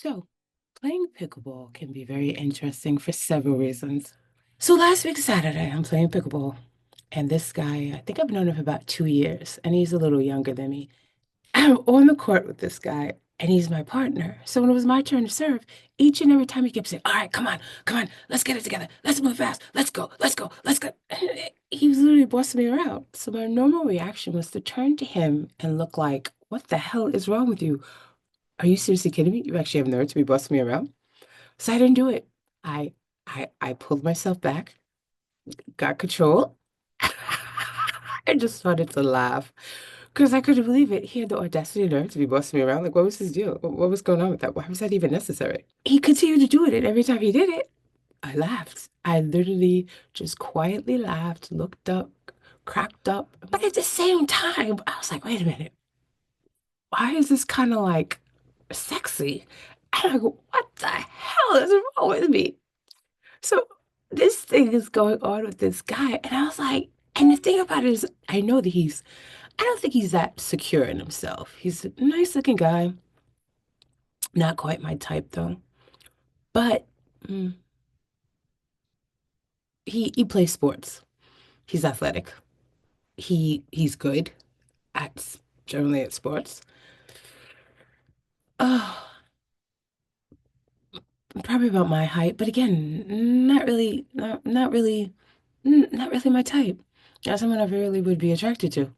So, playing pickleball can be very interesting for several reasons. So, last week, Saturday, I'm playing pickleball, and this guy, I think I've known him for about 2 years, and he's a little younger than me. I'm on the court with this guy, and he's my partner. So, when it was my turn to serve, each and every time he kept saying, "All right, come on, let's get it together. Let's move fast. Let's go, let's go, let's go." He was literally bossing me around. So, my normal reaction was to turn to him and look like, "What the hell is wrong with you? Are you seriously kidding me? You actually have nerve to be bossing me around?" So I didn't do it. I I pulled myself back, got control. I just started to laugh because I couldn't believe it. He had the audacity and nerve to be bossing me around. Like, what was his deal? What was going on with that? Why was that even necessary? He continued to do it, and every time he did it, I laughed. I literally just quietly laughed, looked up, cracked up. But at the same time, I was like, wait a minute. Why is this kind of like sexy? And I go, what the hell is wrong with me? So this thing is going on with this guy. And I was like, and the thing about it is, I know that I don't think he's that secure in himself. He's a nice looking guy, not quite my type though. But mm, he plays sports. He's athletic. He's good at generally at sports. Oh, probably about my height, but again, not really my type. Not someone I really would be attracted to.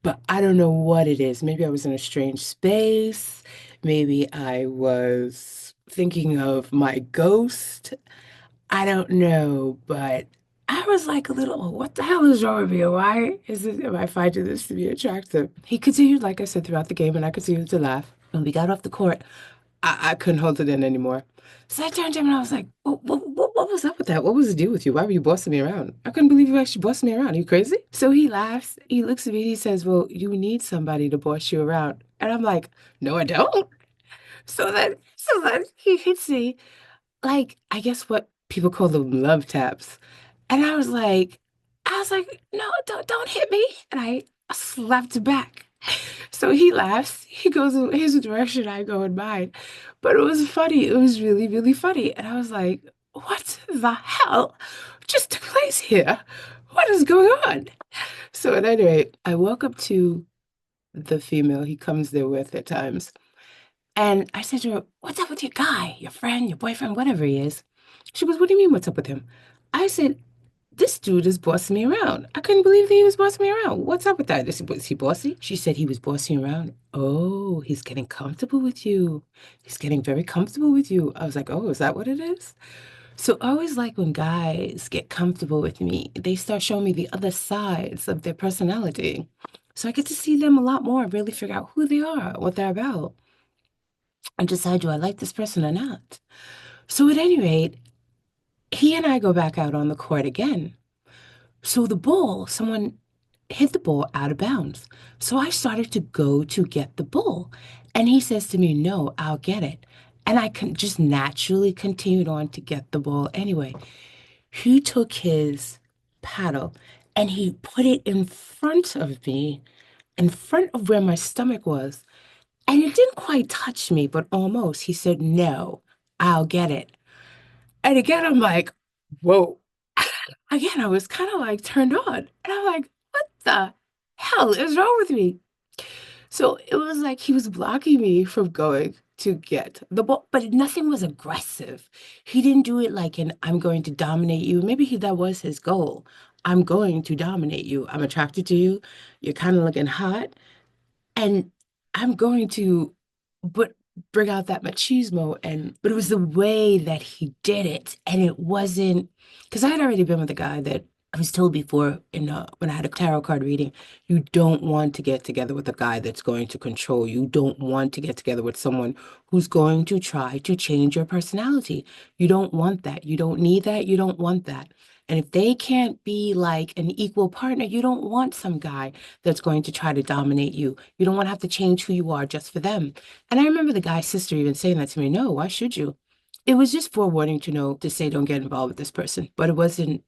But I don't know what it is. Maybe I was in a strange space. Maybe I was thinking of my ghost. I don't know, but I was like a little, "Oh, what the hell is wrong with me? Why is it, am I finding this to be attractive?" He continued, like I said, throughout the game, and I continued to laugh. When we got off the court, I couldn't hold it in anymore. So I turned to him and I was like, what was up with that? What was the deal with you? Why were you bossing me around? I couldn't believe you actually bossed me around. Are you crazy?" So he laughs. He looks at me. He says, "Well, you need somebody to boss you around." And I'm like, "No, I don't." So then he hits me like, I guess what people call them love taps. And I was like, "No, don't hit me." And I slapped back. So he laughs. He goes in his direction, I go in mine. But it was funny. It was really, really funny. And I was like, what the hell just took place here? What is going on? So at any rate, I walk up to the female he comes there with at times. And I said to her, "What's up with your guy, your friend, your boyfriend, whatever he is?" She goes, "What do you mean, what's up with him?" I said, "This dude is bossing me around." I couldn't believe that he was bossing me around. What's up with that? Was he bossy? She said he was bossing around. Oh, he's getting comfortable with you. He's getting very comfortable with you. I was like, oh, is that what it is? So I always like when guys get comfortable with me, they start showing me the other sides of their personality. So I get to see them a lot more, really figure out who they are, what they're about, and decide, do I like this person or not? So at any rate, he and I go back out on the court again. So the ball, someone hit the ball out of bounds. So I started to go to get the ball. And he says to me, "No, I'll get it." And I can just naturally continued on to get the ball anyway. He took his paddle and he put it in front of me, in front of where my stomach was. And it didn't quite touch me, but almost. He said, "No, I'll get it." And again, I'm like, whoa. Again, I was kind of like turned on. And I'm like, what the hell is wrong with me? So it was like he was blocking me from going to get the ball, but nothing was aggressive. He didn't do it like an "I'm going to dominate you." Maybe that was his goal. "I'm going to dominate you. I'm attracted to you. You're kind of looking hot. And I'm going to but bring out that machismo but it was the way that he did it. And it wasn't because I had already been with a guy that I was told before when I had a tarot card reading, you don't want to get together with a guy that's going to control you. You don't want to get together with someone who's going to try to change your personality. You don't want that. You don't need that. You don't want that. And if they can't be like an equal partner, you don't want some guy that's going to try to dominate you. You don't want to have to change who you are just for them. And I remember the guy's sister even saying that to me. "No, why should you?" It was just forewarning to know to say don't get involved with this person. But it wasn't,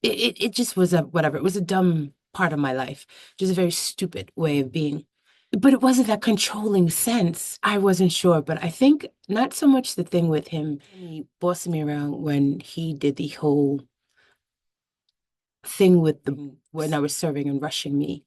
it just was a whatever. It was a dumb part of my life. Just a very stupid way of being. But it wasn't that controlling sense. I wasn't sure, but I think not so much the thing with him, he bossing me around when he did the whole thing with the when I was serving and rushing me,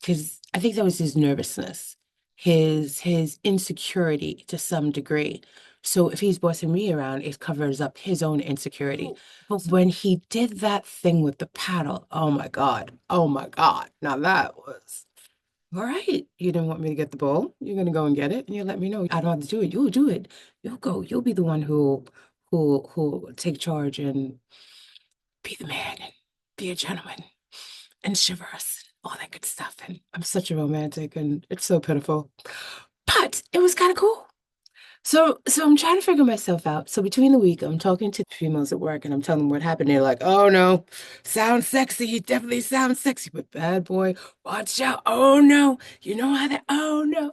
because I think that was his nervousness, his insecurity to some degree. So if he's bossing me around, it covers up his own insecurity. But when he did that thing with the paddle, oh my God, oh my God. Now that was all right. You didn't want me to get the ball. You're gonna go and get it, and you let me know. I don't have to do it. You'll do it. You'll go. You'll be the one who'll take charge and be the man and be a gentleman and chivalrous, all that good stuff. And I'm such a romantic, and it's so pitiful. But it was kind of cool. So I'm trying to figure myself out. So between the week, I'm talking to females at work and I'm telling them what happened. They're like, oh no, sounds sexy. He definitely sounds sexy, but bad boy, watch out. Oh no, you know how that, oh no.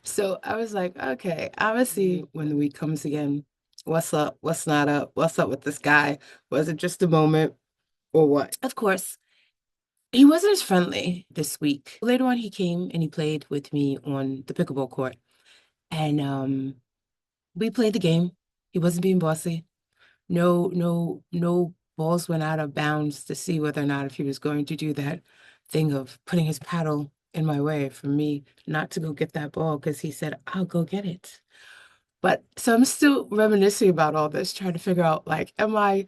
So I was like, okay, I'm gonna see when the week comes again. What's up? What's not up? What's up with this guy? Was it just a moment or what? Of course, he wasn't as friendly this week. Later on, he came and he played with me on the pickleball court. And we played the game. He wasn't being bossy. No balls went out of bounds to see whether or not if he was going to do that thing of putting his paddle in my way for me not to go get that ball because he said, I'll go get it. But so I'm still reminiscing about all this, trying to figure out like, am I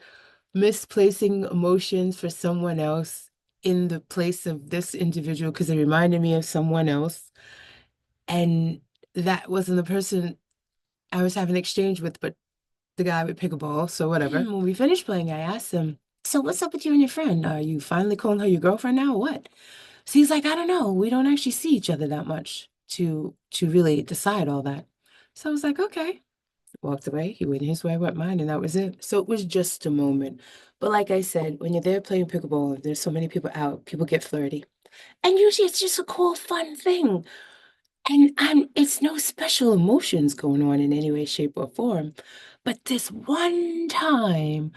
misplacing emotions for someone else in the place of this individual because it reminded me of someone else? And that wasn't the person I was having an exchange with, but the guy with pickleball, so whatever. And when we finished playing, I asked him, so what's up with you and your friend? Are you finally calling her your girlfriend now or what? So he's like, I don't know. We don't actually see each other that much to really decide all that. So I was like, okay. Walked away. He went his way, I went mine, and that was it. So it was just a moment. But like I said, when you're there playing pickleball, there's so many people out, people get flirty. And usually it's just a cool, fun thing. And it's no special emotions going on in any way, shape, or form. But this one time,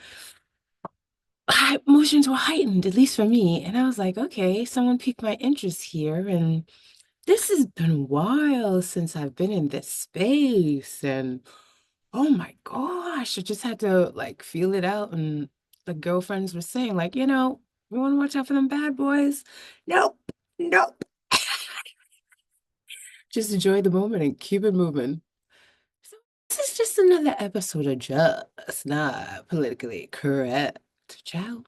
emotions were heightened, at least for me. And I was like, okay, someone piqued my interest here. And this has been a while since I've been in this space. And oh my gosh, I just had to like feel it out. And the girlfriends were saying, like, you want to watch out for them bad boys? Nope, nope. Just enjoy the moment and keep it moving. So this is just another episode of Just Not Politically Correct. Ciao.